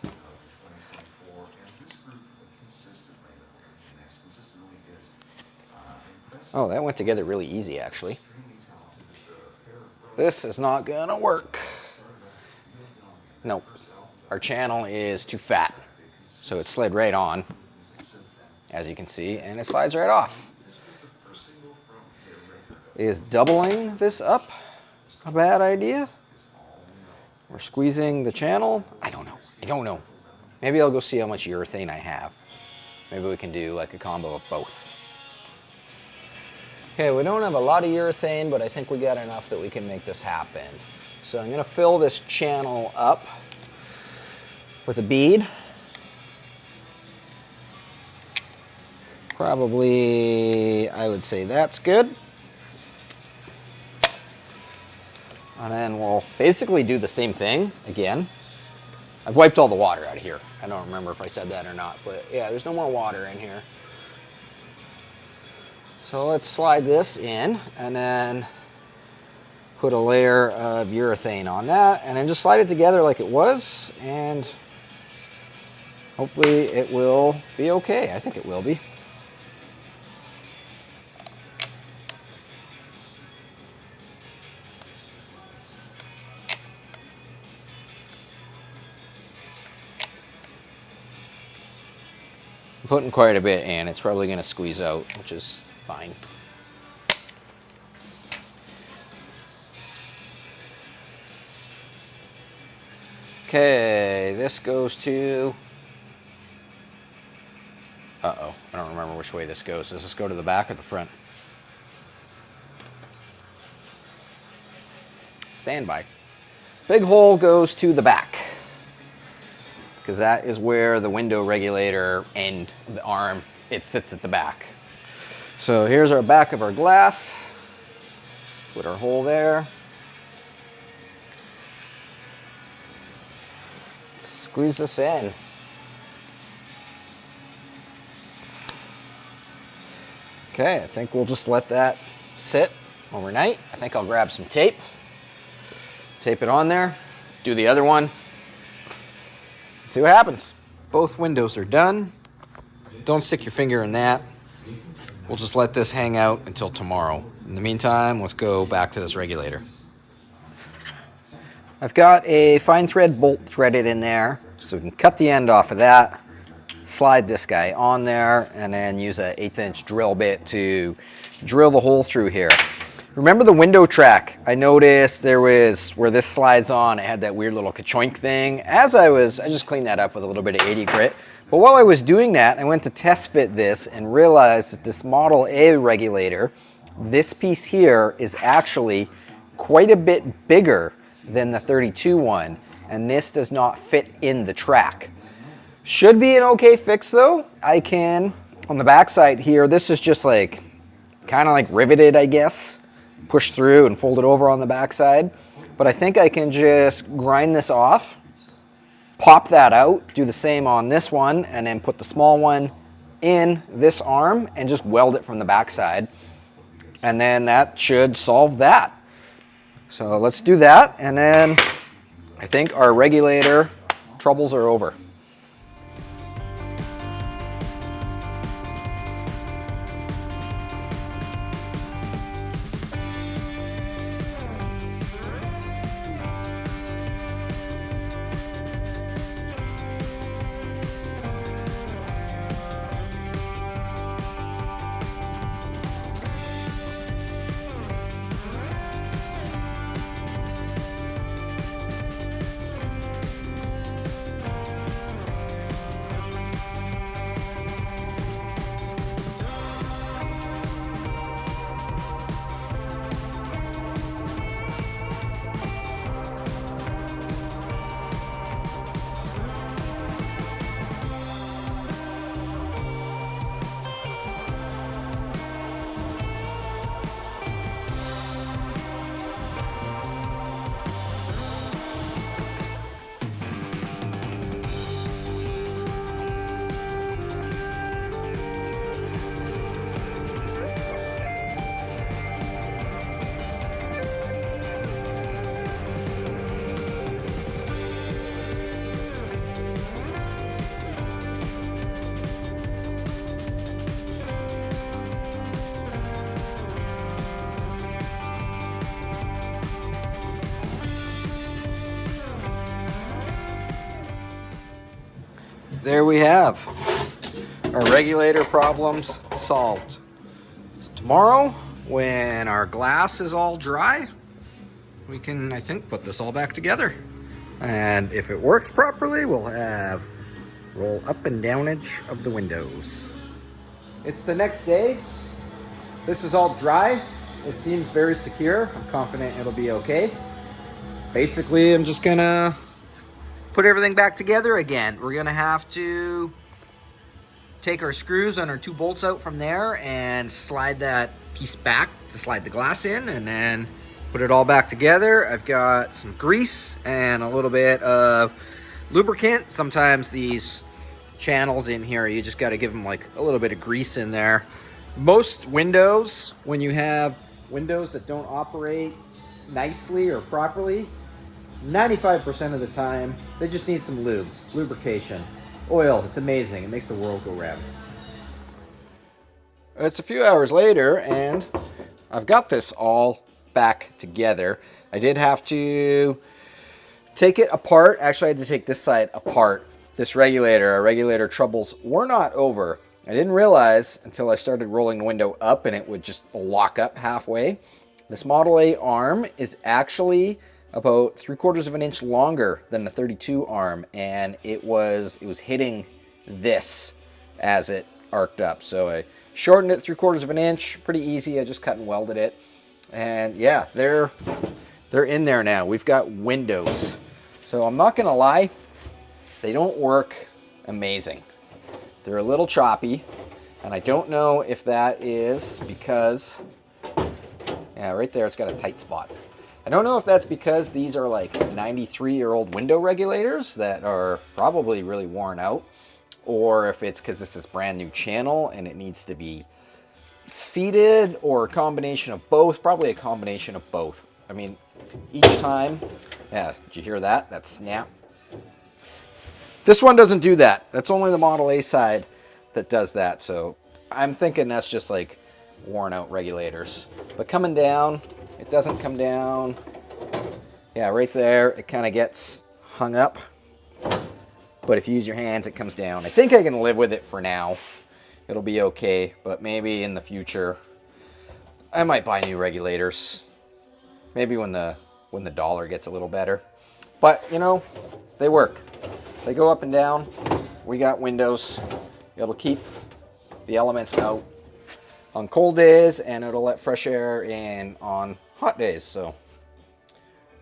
S1: Oh, that went together really easy, actually. This is not gonna work. Nope, our channel is too fat. So it slid right on, as you can see, and it slides right off. Is doubling this up a bad idea? We're squeezing the channel? I don't know. Maybe I'll go see how much urethane I have. Maybe we can do like a combo of both. Okay, we don't have a lot of urethane, but I think we got enough that we can make this happen. So I'm gonna fill this channel up with a bead. Probably, I would say that's good. And then we'll basically do the same thing again. I've wiped all the water out of here. I don't remember if I said that or not, but yeah, there's no more water in here. So let's slide this in and then put a layer of urethane on that and then just slide it together like it was, and hopefully it will be okay. I think it will be. I'm putting quite a bit in. It's probably going to squeeze out, which is fine. Okay, this goes to... Uh-oh, I don't remember which way this goes. Does this go to the back or the front? Stand by. Big hole goes to the back, because that is where the window regulator end of the arm, it sits at the back. So here's our back of our glass. Put our hole there. Squeeze this in. Okay, I think we'll just let that sit overnight. I think I'll grab some tape. Tape it on there. Do the other one. See what happens. Both windows are done. Don't stick your finger in that. We'll just let this hang out until tomorrow. In the meantime, let's go back to this regulator. I've got a fine thread bolt threaded in there, so we can cut the end off of that, slide this guy on there, and then use an 1/8 inch drill bit to drill the hole through here. Remember the window track? I noticed there was, where this slides on, it had that weird little ka-choink thing. I just cleaned that up with a little bit of 80 grit. But while I was doing that, I went to test fit this and realized that this Model A regulator, this piece here is actually quite a bit bigger than the 32 one, and this does not fit in the track. Should be an okay fix though. I can, on the backside here, this is just like, kind of like riveted, I guess. Push through and fold it over on the backside. But I think I can just grind this off, pop that out, do the same on this one, and then put the small one in this arm and just weld it from the backside. And then that should solve that. So let's do that, and then I think our regulator troubles are over. there we have our regulator problems solved. So tomorrow, when our glass is all dry, we can, I think, put this all back together. And if it works properly, we'll have roll up and downage of the windows. It's the next day. This is all dry. It seems very secure. I'm confident it'll be okay. Basically, I'm just gonna put everything back together again. We're gonna have to take our screws and our 2 bolts out from there and slide that piece back to slide the glass in, and then put it all back together. I've got some grease and a little bit of lubricant. Sometimes these channels in here, you just got to give them like a little bit of grease in there. Most windows, when you have windows that don't operate nicely or properly, 95% of the time, they just need some lubrication. Oil, it's amazing. It makes the world go round. It's a few hours later, and I've got this all back together. I did have to take it apart. Actually, I had to take this side apart. This regulator, our regulator troubles were not over. I didn't realize until I started rolling the window up and it would just lock up halfway. This Model A arm is actually about 3/4 of an inch longer than the 32 arm, and it was hitting this as it arced up. So I shortened it 3/4 of an inch, pretty easy. I just cut and welded it, and yeah, they're in there now. We've got windows. So I'm not gonna lie, they don't work amazing. They're a little choppy, and I don't know if that is because, yeah, right there it's got a tight spot. I don't know if that's because these are like 93-year-old window regulators that are probably really worn out, or if it's because this is brand new channel and it needs to be seated, or a combination of both. Probably a combination of both. I mean, each time, yeah, did you hear that? That snap. This one doesn't do that. That's only the Model A side that does that. So I'm thinking that's just like worn out regulators. But coming down, it doesn't come down. Yeah, right there, it kind of gets hung up. But if you use your hands, it comes down. I think I can live with it for now. It'll be okay, but maybe in the future, I might buy new regulators. Maybe when the dollar gets a little better. But, you know, they work. They go up and down. We got windows. It'll keep the elements out on cold days, and it'll let fresh air in on hot days. So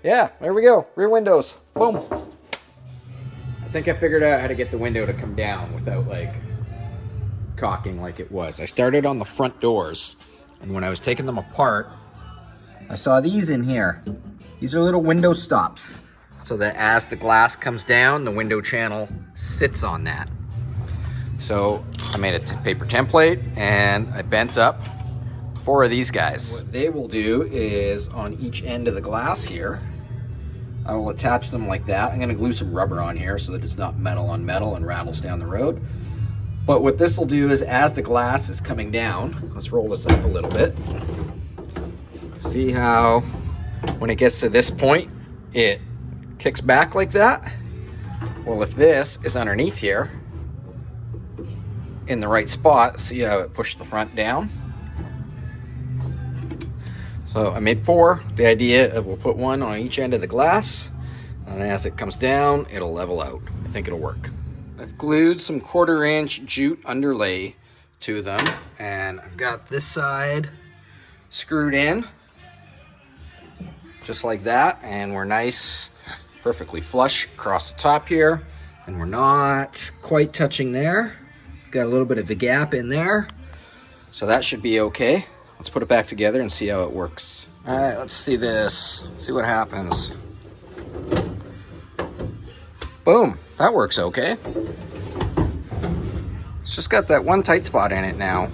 S1: yeah, there we go. Rear windows. Boom. I think I figured out how to get the window to come down without like cocking like it was. I started on the front doors, and when I was taking them apart, I saw these in here. These are little window stops, so that as the glass comes down, the window channel sits on that. So I made a paper template, and I bent up 4 of these guys. What they will do is on each end of the glass here, I will attach them like that. I'm gonna glue some rubber on here so that it's not metal on metal and rattles down the road. But what this will do is as the glass is coming down, let's roll this up a little bit. See how when it gets to this point, it kicks back like that? Well, if this is underneath here in the right spot, see how it pushed the front down? So I made 4. The idea of we'll put 1 on each end of the glass, and as it comes down, it'll level out. I think it'll work. I've glued some 1/4 inch jute underlay to them, and I've got this side screwed in just like that, and we're nice, perfectly flush across the top here, and we're not quite touching there. Got a little bit of a gap in there, so that should be okay. Let's put it back together and see how it works. All right, let's see this, see what happens. Boom, that works okay. It's just got that one tight spot in it now.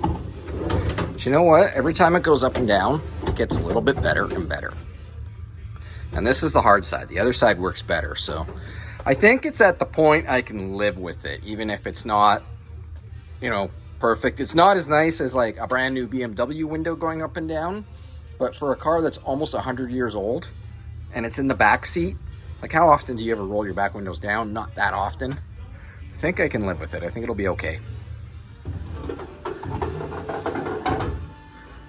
S1: But you know what? Every time it goes up and down, it gets a little bit better and better. And this is the hard side. The other side works better. So I think it's at the point I can live with it, even if it's not, you know, perfect. It's not as nice as like a brand new BMW window going up and down, but for a car that's almost 100 years old and it's in the back seat, like how often do you ever roll your back windows down? Not that often. think I can live with it. I think it'll be okay.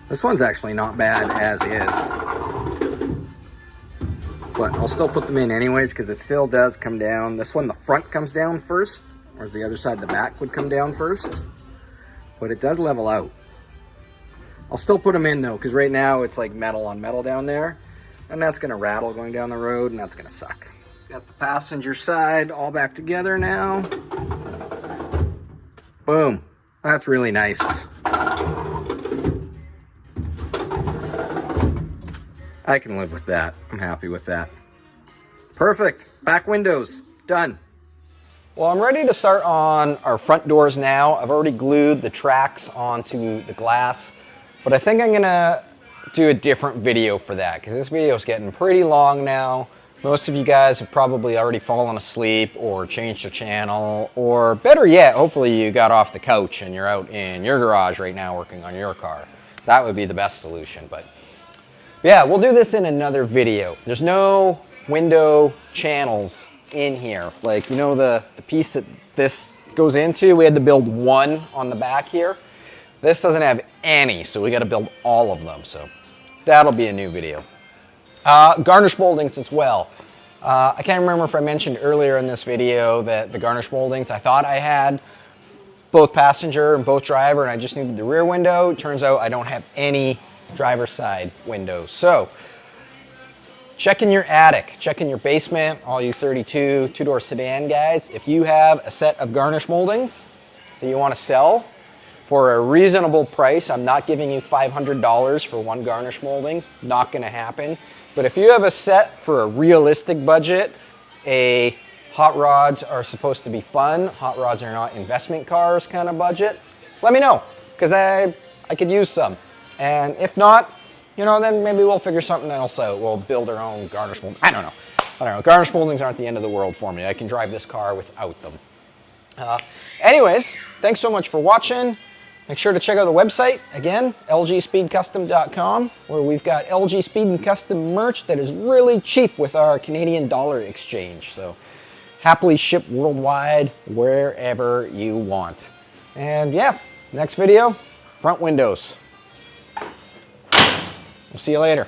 S1: This one's actually not bad as is. But I'll still put them in anyways because it still does come down. This one, the front comes down first, whereas the other side, the back would come down first. But it does level out. I'll still put them in though, because right now it's like metal on metal down there. And that's gonna rattle going down the road and that's gonna suck. Got the passenger side all back together now. Boom, that's really nice. I can live with that. I'm happy with that. Perfect. Back windows, done. Well, I'm ready to start on our front doors now. I've already glued the tracks onto the glass, but I think I'm gonna do a different video for that because this video is getting pretty long now. Most of you guys have probably already fallen asleep or changed your channel, or better yet, hopefully you got off the couch and you're out in your garage right now working on your car. That would be the best solution, but yeah, we'll do this in another video. There's no window channels in here. Like, you know, the piece that this goes into, we had to build one on the back here. This doesn't have any, so we got to build all of them. So that'll be a new video. Garnish moldings as well. I can't remember if I mentioned earlier in this video that the garnish moldings, I thought I had both passenger and both driver, and I just needed the rear window. Turns out I don't have any driver's side windows. So check in your attic, check in your basement, all you 32 two-door sedan guys. If you have a set of garnish moldings that you want to sell for a reasonable price, I'm not giving you $500 for one garnish molding, not going to happen. But if you have a set for a realistic budget, hot rods are supposed to be fun, hot rods are not investment cars kind of budget, let me know, because I could use some. And if not, you know, then maybe we'll figure something else out. We'll build our own garnish molding. I don't know. Garnish moldings aren't the end of the world for me. I can drive this car without them. Anyways, thanks so much for watching. Make sure to check out the website, again, lgspeedcustom.com, where we've got LG Speed and Custom merch that is really cheap with our Canadian dollar exchange. So happily ship worldwide, wherever you want. And yeah, next video, front windows. We'll see you later.